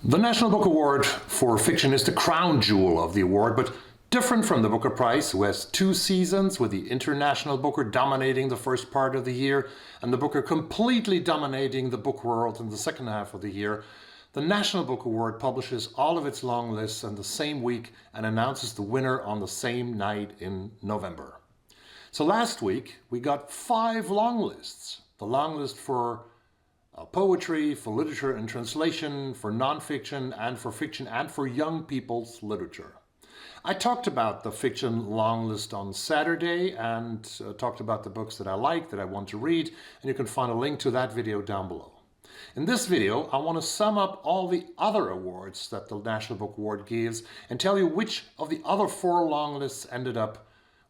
The National Book Award for Fiction is the crown jewel of the award, but different from the Booker Prize, who has 2 seasons, with the International Booker dominating the first part of the year and the Booker completely dominating the book world in the second half of the year. The National Book Award publishes all of its long lists in the same week and announces the winner on the same night in November. So last week we got 5 long lists. The long list for poetry, for literature and translation, for nonfiction, and for fiction, and for young people's literature. I talked about the fiction long list on Saturday and talked about the books that I like, that I want to read, and you can find a link to that video down below. In this video, I want to sum up all the other awards that the National Book Award gives and tell you which of the other 4 long lists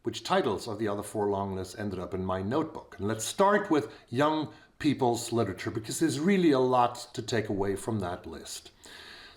which titles of the other 4 long lists ended up in my notebook. And let's start with young people's literature, because there's really a lot to take away from that list.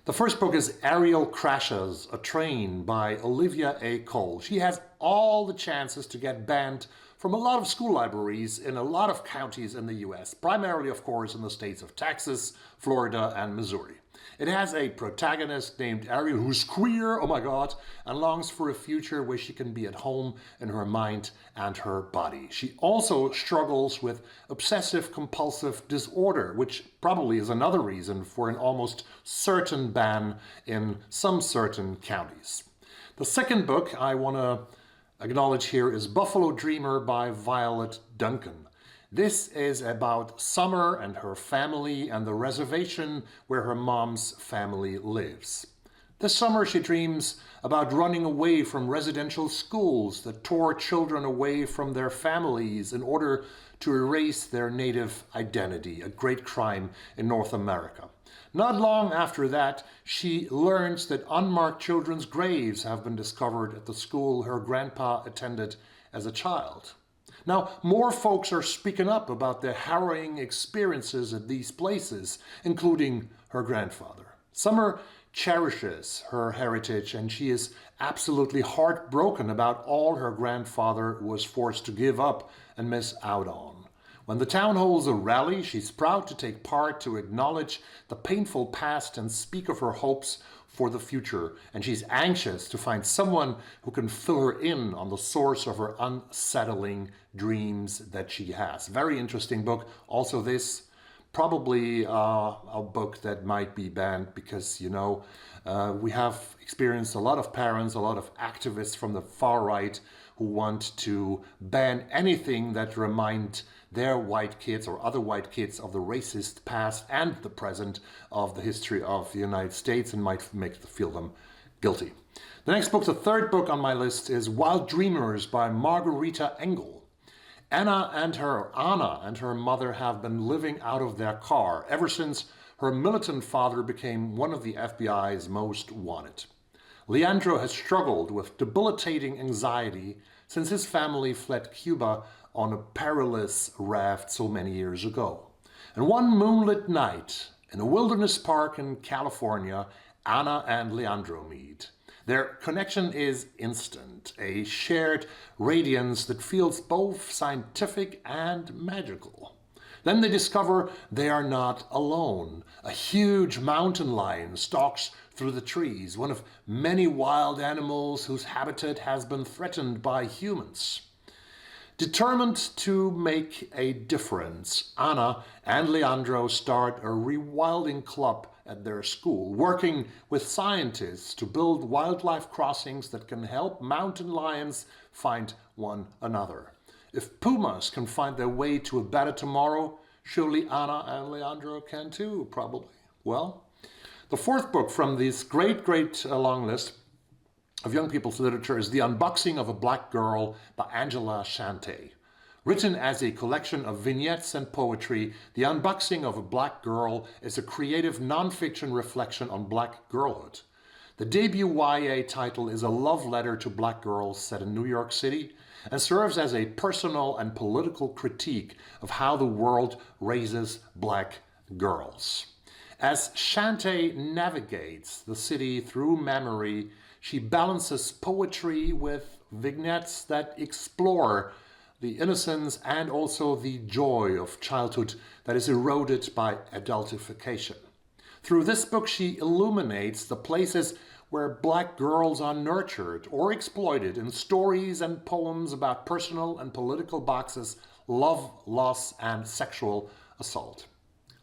The first book is Ariel Crashes a Train by Olivia A. Cole. She has all the chances to get banned from a lot of school libraries in a lot of counties in the US, primarily, of course, in the states of Texas, Florida, and Missouri. It has a protagonist named Ariel who's queer, oh my god, and longs for a future where she can be at home in her mind and her body. She also struggles with obsessive-compulsive disorder, which probably is another reason for an almost certain ban in some certain counties. The second book I want to acknowledge here is Buffalo Dreamer by Violet Duncan. This is about Summer and her family and the reservation where her mom's family lives. This summer she dreams about running away from residential schools that tore children away from their families in order to erase their native identity, a great crime in North America. Not long after that, she learns that unmarked children's graves have been discovered at the school her grandpa attended as a child. Now, more folks are speaking up about their harrowing experiences at these places, including her grandfather. Summer cherishes her heritage, and she is absolutely heartbroken about all her grandfather was forced to give up and miss out on. When the town holds a rally, she's proud to take part, to acknowledge the painful past and speak of her hopes for the future, and she's anxious to find someone who can fill her in on the source of her unsettling dreams that she has. Very interesting book. Also this, probably a book that might be banned because, you know, we have experienced a lot of parents, a lot of activists from the far right who want to ban anything that remind their white kids or other white kids of the racist past and the present of the history of the United States, and might feel them guilty. The next book, the third book on my list, is Wild Dreamers by Margarita Engel. Anna and her mother have been living out of their car ever since her militant father became one of the FBI's most wanted. Leandro has struggled with debilitating anxiety since his family fled Cuba on a perilous raft so many years ago. And one moonlit night in a wilderness park in California, Anna and Leandro meet. Their connection is instant, a shared radiance that feels both scientific and magical. Then they discover they are not alone. A huge mountain lion stalks through the trees, one of many wild animals whose habitat has been threatened by humans. Determined to make a difference, Anna and Leandro start a rewilding club at their school, working with scientists to build wildlife crossings that can help mountain lions find one another. If pumas can find their way to a better tomorrow, surely Anna and Leandro can too, probably. Well, the fourth book from this great long list of young people's literature is The Unboxing of a Black Girl by Angela Shante. Written as a collection of vignettes and poetry, The Unboxing of a Black Girl is a creative nonfiction reflection on black girlhood. The debut YA title is a love letter to black girls set in New York City and serves as a personal and political critique of how the world raises black girls. As Shante navigates the city through memory, she balances poetry with vignettes that explore the innocence and also the joy of childhood that is eroded by adultification. Through this book, she illuminates the places where black girls are nurtured or exploited in stories and poems about personal and political boxes, love, loss, and sexual assault.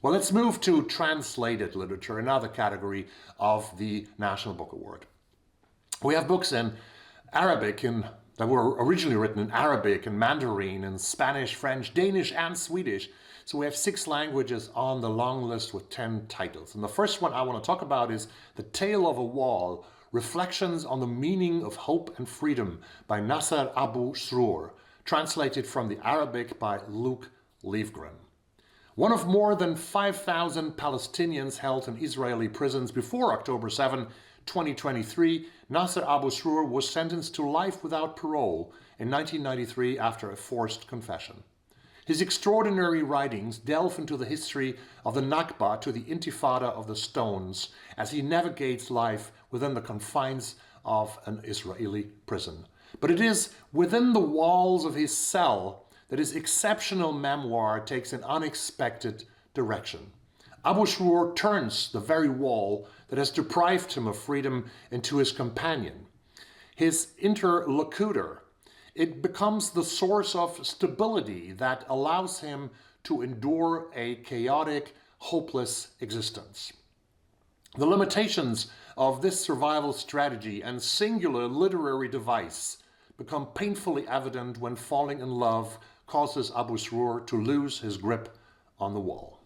Well, let's move to translated literature, another category of the National Book Award. We have books in Arabic that were originally written in Arabic and Mandarin and Spanish, French, Danish, and Swedish. So we have 6 languages on the long list with 10 titles. And the first one I want to talk about is The Tale of a Wall, Reflections on the Meaning of Hope and Freedom by Nasser Abu Sroor, translated from the Arabic by Luke Leifgren. One of more than 5,000 Palestinians held in Israeli prisons before October 7, 2023, Nasser Abu Sroor was sentenced to life without parole in 1993 after a forced confession. His extraordinary writings delve into the history of the Nakba to the Intifada of the Stones as he navigates life within the confines of an Israeli prison. But it is within the walls of his cell that his exceptional memoir takes an unexpected direction. Abu Sroor turns the very wall that has deprived him of freedom into his companion, his interlocutor. It becomes the source of stability that allows him to endure a chaotic, hopeless existence. The limitations of this survival strategy and singular literary device become painfully evident when falling in love causes Abu Sroor to lose his grip on the wall.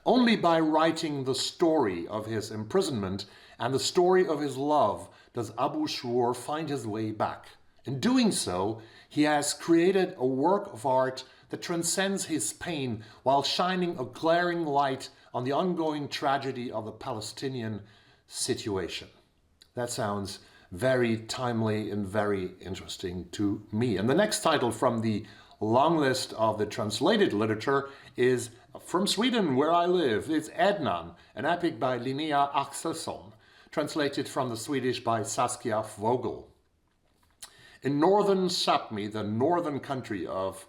Only by writing the story of his imprisonment and the story of his love does Abu Sroor find his way back. In doing so, he has created a work of art that transcends his pain while shining a glaring light on the ongoing tragedy of the Palestinian situation. That sounds very timely and very interesting to me. And the next title from the long list of the translated literature is from Sweden, where I live. It's Adnan, an epic by Linnea Axelsson, translated from the Swedish by Saskia Vogel. In northern Sápmi, the northern country of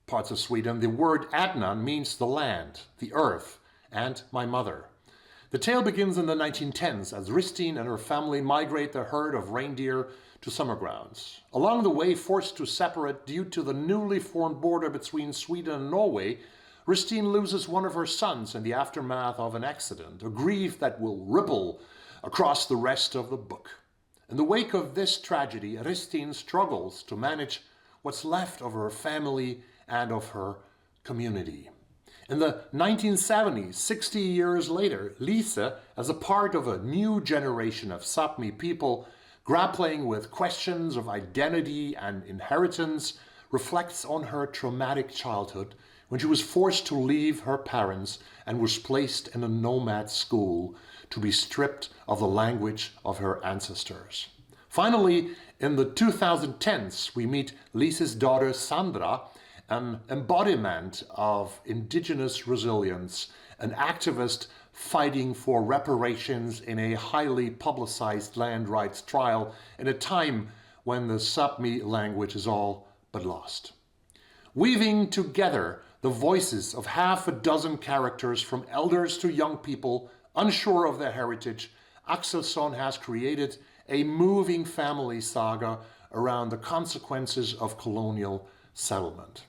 parts of Sweden, the word Adnan means the land, the earth, and my mother. The tale begins in the 1910s as Ristine and her family migrate the herd of reindeer to summer grounds. Along the way, forced to separate due to the newly formed border between Sweden and Norway, Ristine loses one of her sons in the aftermath of an accident, a grief that will ripple across the rest of the book. In the wake of this tragedy, Ristine struggles to manage what's left of her family and of her community. In the 1970s, 60 years later, Lise, as a part of a new generation of Sápmi people grappling with questions of identity and inheritance, reflects on her traumatic childhood when she was forced to leave her parents and was placed in a nomad school to be stripped of the language of her ancestors. Finally, in the 2010s, we meet Lise's daughter Sandra, an embodiment of indigenous resilience, an activist fighting for reparations in a highly publicized land rights trial in a time when the Sápmi language is all but lost. Weaving together the voices of half a dozen characters from elders to young people unsure of their heritage, Axelsson has created a moving family saga around the consequences of colonial settlement.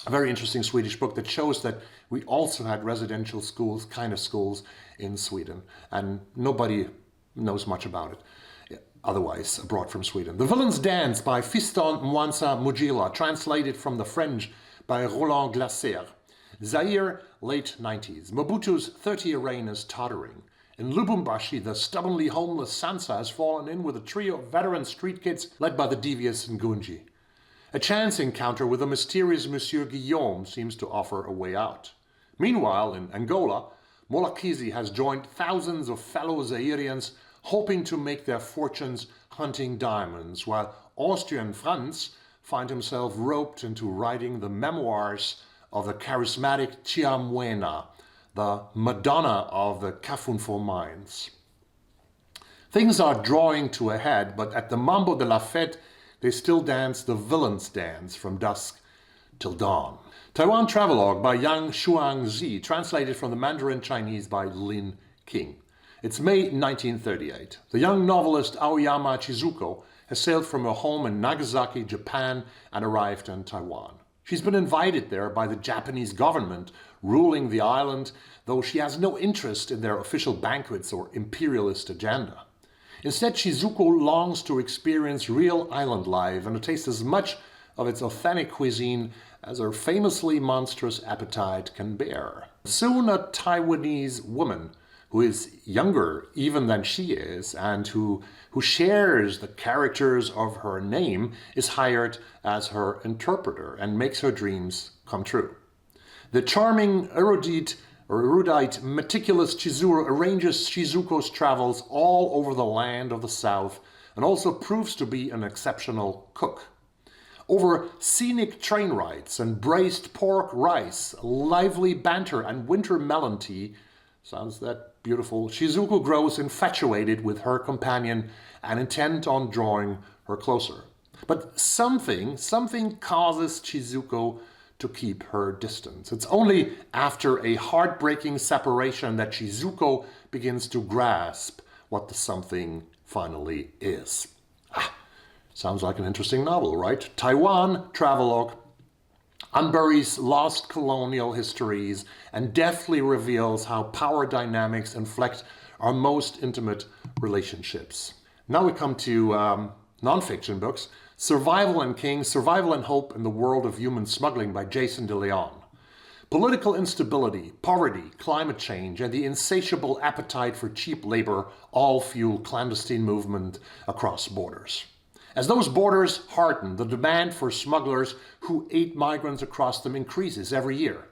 A very interesting Swedish book that shows that we also had residential schools, kind of schools in Sweden, and nobody knows much about it otherwise abroad from Sweden. The Villain's Dance by Fiston Mwansa Mujila, translated from the French by Roland Glaser. Zaire, late 90s. Mobutu's 30-year reign is tottering. In Lubumbashi, the stubbornly homeless Sansa has fallen in with a trio of veteran street kids led by the devious Ngunji. A chance encounter with the mysterious Monsieur Guillaume seems to offer a way out. Meanwhile, in Angola, Molakizi has joined thousands of fellow Zairians hoping to make their fortunes hunting diamonds, while Austrian Franz finds himself roped into writing the memoirs of the charismatic Chiamwena, the Madonna of the Kafunfo mines. Things are drawing to a head, but at the Mambo de la Fête, they still dance the Villain's Dance from dusk Till Dawn. Taiwan Travelogue by Yang Xuangzi, translated from the Mandarin Chinese by Lin King. It's May 1938. The young novelist Aoyama Chizuko has sailed from her home in Nagasaki, Japan, and arrived in Taiwan. She's been invited there by the Japanese government ruling the island, though she has no interest in their official banquets or imperialist agenda. Instead, Shizuko longs to experience real island life and to taste as much of its authentic cuisine as her famously monstrous appetite can bear. Soon a Taiwanese woman who is younger even than she is and who shares the characters of her name is hired as her interpreter and makes her dreams come true. The charming, erudite, meticulous Chizuru arranges Shizuko's travels all over the land of the South and also proves to be an exceptional cook. Over scenic train rides and braised pork rice, lively banter and winter melon tea, sounds that beautiful, Shizuko grows infatuated with her companion and intent on drawing her closer. But something causes Shizuko to keep her distance. It's only after a heartbreaking separation that Shizuko begins to grasp what the something finally is. Sounds like an interesting novel, right? Taiwan Travelogue unburies lost colonial histories and deftly reveals how power dynamics inflect our most intimate relationships. Now we come to nonfiction books. Survival and King, Survival and Hope in the World of Human Smuggling by Jason de Leon. Political instability, poverty, climate change, and the insatiable appetite for cheap labor all fuel clandestine movement across borders. As those borders harden, the demand for smugglers who aid migrants across them increases every year.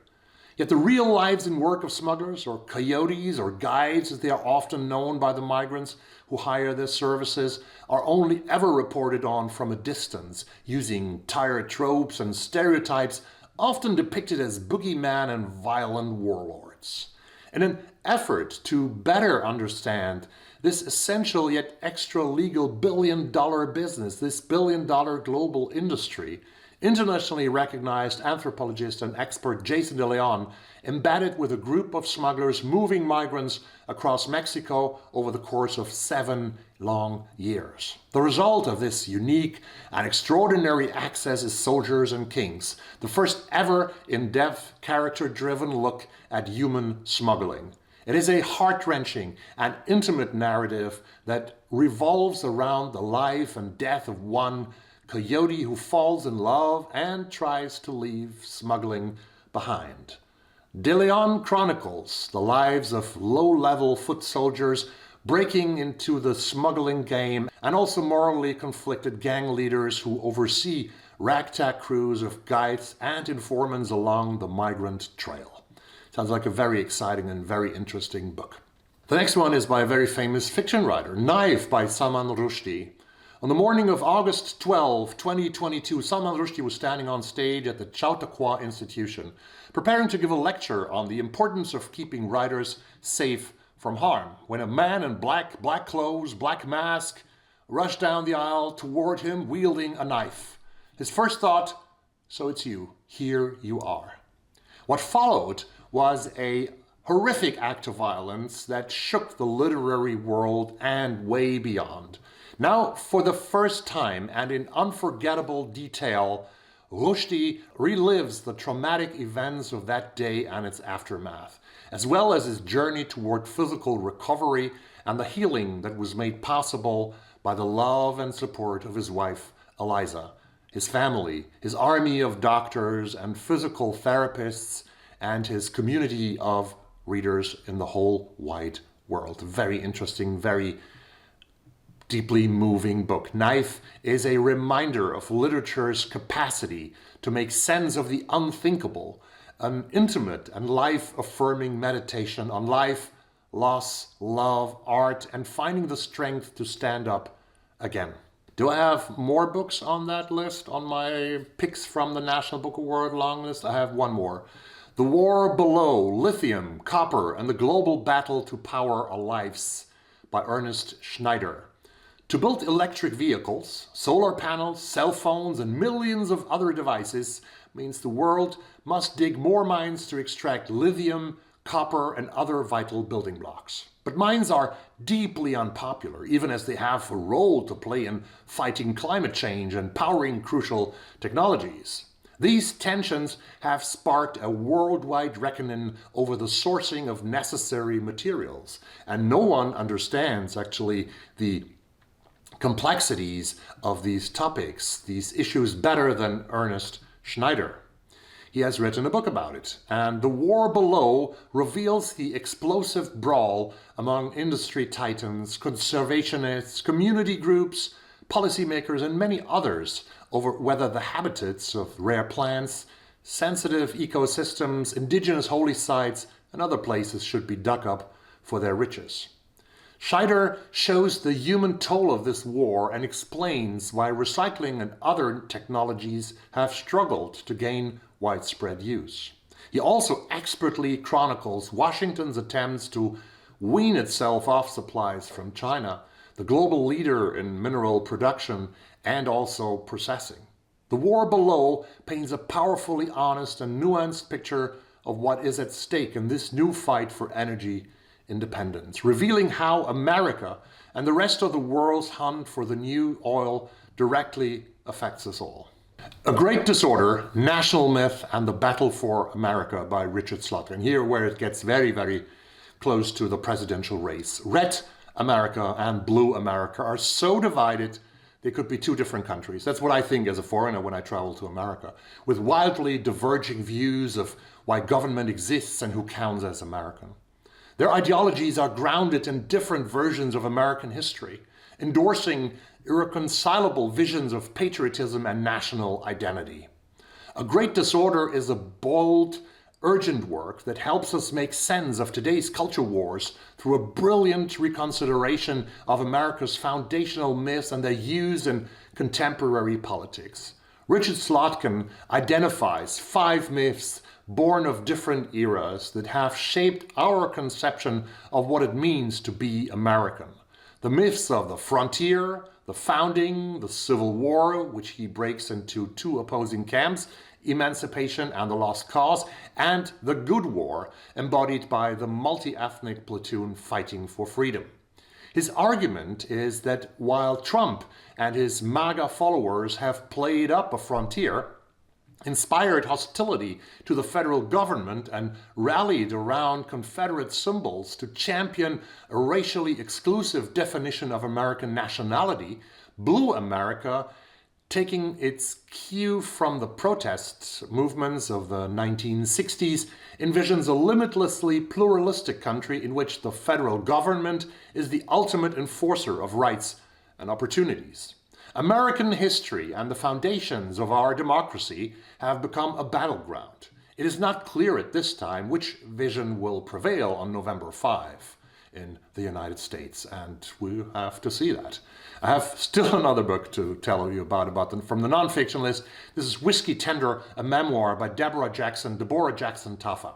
Yet the real lives and work of smugglers, or coyotes, or guides as they are often known by the migrants who hire their services, are only ever reported on from a distance, using tired tropes and stereotypes often depicted as boogeyman and violent warlords. In an effort to better understand this essential yet extra-legal billion-dollar business, this billion-dollar global industry, internationally recognized anthropologist and expert Jason de Leon embedded with a group of smugglers moving migrants across Mexico over the course of 7 long years. The result of this unique and extraordinary access is Soldiers and Kings, the first ever in-depth, character-driven look at human smuggling. It is a heart-wrenching and intimate narrative that revolves around the life and death of one coyote who falls in love and tries to leave smuggling behind. De Leon chronicles the lives of low-level foot soldiers breaking into the smuggling game and also morally conflicted gang leaders who oversee ragtag crews of guides and informants along the migrant trail. Sounds like a very exciting and very interesting book. The next one is by a very famous fiction writer, Knife by Salman Rushdie. On the morning of August 12, 2022, Salman Rushdie was standing on stage at the Chautauqua Institution, preparing to give a lecture on the importance of keeping writers safe from harm, when a man in black clothes, black mask, rushed down the aisle toward him wielding a knife. His first thought, so it's you, here you are. What followed was a horrific act of violence that shook the literary world and way beyond. Now, for the first time and in unforgettable detail, Rushdie relives the traumatic events of that day and its aftermath, as well as his journey toward physical recovery and the healing that was made possible by the love and support of his wife, Eliza, his family, his army of doctors and physical therapists, and his community of readers in the whole wide world. Very interesting, very deeply moving book. Knife is a reminder of literature's capacity to make sense of the unthinkable, an intimate and life-affirming meditation on life, loss, love, art, and finding the strength to stand up again. Do I have more books on that list, on my picks from the National Book Award long list? I have one more. The War Below, Lithium, Copper, and the Global Battle to Power Our Lives by Ernest Schneider. To build electric vehicles, solar panels, cell phones, and millions of other devices, means the world must dig more mines to extract lithium, copper, and other vital building blocks. But mines are deeply unpopular, even as they have a role to play in fighting climate change and powering crucial technologies. These tensions have sparked a worldwide reckoning over the sourcing of necessary materials, and no one understands actually the complexities of these topics, these issues, better than Ernest Schneider. He has written a book about it, and The War Below reveals the explosive brawl among industry titans, conservationists, community groups, policymakers, and many others over whether the habitats of rare plants, sensitive ecosystems, indigenous holy sites, and other places should be dug up for their riches. Schneider shows the human toll of this war and explains why recycling and other technologies have struggled to gain widespread use. He also expertly chronicles Washington's attempts to wean itself off supplies from China, the global leader in mineral production and also processing. The War Below paints a powerfully honest and nuanced picture of what is at stake in this new fight for energy independence, revealing how America and the rest of the world's hunt for the new oil directly affects us all. A Great Disorder, National Myth, and the Battle for America by Richard Slotkin. Here where it gets very, very close to the presidential race. Red America and Blue America are so divided they could be two different countries. That's what I think as a foreigner when I travel to America, with wildly diverging views of why government exists and who counts as American. Their ideologies are grounded in different versions of American history, endorsing irreconcilable visions of patriotism and national identity. A Great Disorder is a bold, urgent work that helps us make sense of today's culture wars through a brilliant reconsideration of America's foundational myths and their use in contemporary politics. Richard Slotkin identifies 5 myths born of different eras that have shaped our conception of what it means to be American. The myths of the frontier, the founding, the Civil War, which he breaks into 2 opposing camps, emancipation and the lost cause, and the Good War, embodied by the multi-ethnic platoon fighting for freedom. His argument is that while Trump and his MAGA followers have played up a frontier, inspired hostility to the federal government, and rallied around Confederate symbols to champion a racially exclusive definition of American nationality, Blue America, taking its cue from the protest movements of the 1960s, envisions a limitlessly pluralistic country in which the federal government is the ultimate enforcer of rights and opportunities. American history and the foundations of our democracy have become a battleground. It is not clear at this time which vision will prevail on November 5 in the United States, and we have to see that. I have still another book to tell you about from the nonfiction list. This is Whiskey Tender, a memoir by Deborah Jackson Taffa.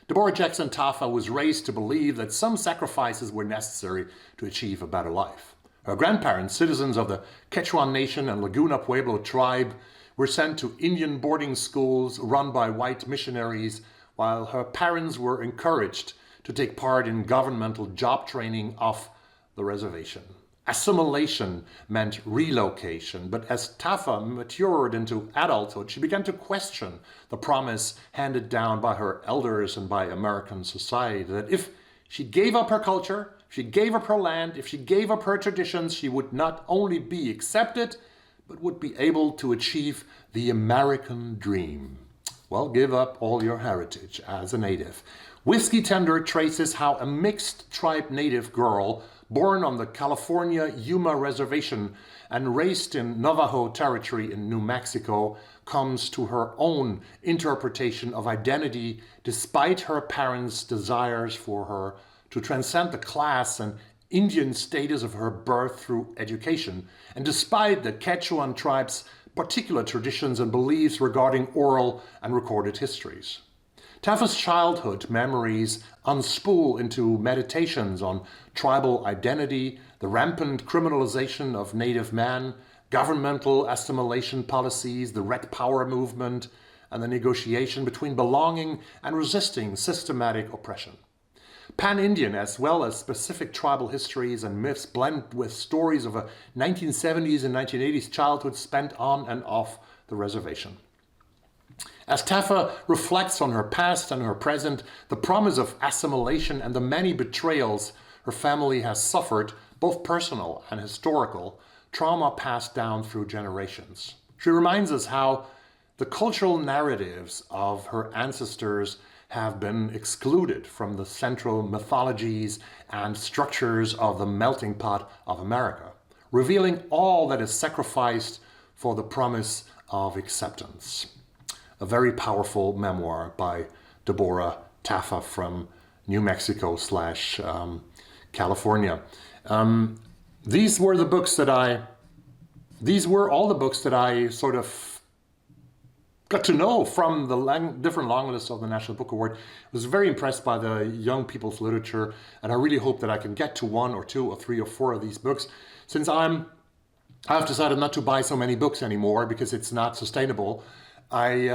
Deborah Jackson Taffa was raised to believe that some sacrifices were necessary to achieve a better life. Her grandparents, citizens of the Quechuan Nation and Laguna Pueblo tribe, were sent to Indian boarding schools run by white missionaries, while her parents were encouraged to take part in governmental job training off the reservation. Assimilation meant relocation, but as Taffa matured into adulthood, she began to question the promise handed down by her elders and by American society that if she gave up her culture, if she gave up her land, if she gave up her traditions, she would not only be accepted, but would be able to achieve the American dream. Well, give up all your heritage as a native. Whiskey Tender traces how a mixed tribe native girl born on the California Yuma Reservation and raised in Navajo territory in New Mexico comes to her own interpretation of identity despite her parents' desires for her to transcend the class and Indian status of her birth through education, and despite the Quechuan tribe's particular traditions and beliefs regarding oral and recorded histories. Taffa's childhood memories unspool into meditations on tribal identity, the rampant criminalization of native man, governmental assimilation policies, the Red Power movement, and the negotiation between belonging and resisting systematic oppression. Pan-Indian as well as specific tribal histories and myths blend with stories of a 1970s and 1980s childhood spent on and off the reservation. As Taffa reflects on her past and her present, the promise of assimilation and the many betrayals her family has suffered, both personal and historical, trauma passed down through generations. She reminds us how the cultural narratives of her ancestors have been excluded from the central mythologies and structures of the melting pot of America, revealing all that is sacrificed for the promise of acceptance. A very powerful memoir by Deborah Taffa from New Mexico / California. These were all the books that I sort of got to know from the different long lists of the National Book Award. I was very impressed by the young people's literature, and I really hope that I can get to 1 or 2 or 3 or 4 of these books, since I've decided not to buy so many books anymore because it's not sustainable. I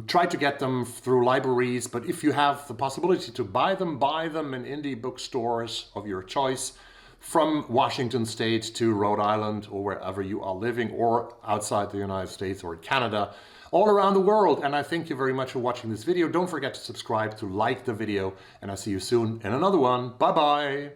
try to get them through libraries, but if you have the possibility to buy them in indie bookstores of your choice, from Washington State to Rhode Island or wherever you are living, or outside the United States or Canada, all around the world. And I thank you very much for watching this video. Don't forget to subscribe, to like the video, and I'll see you soon in another one. Bye bye.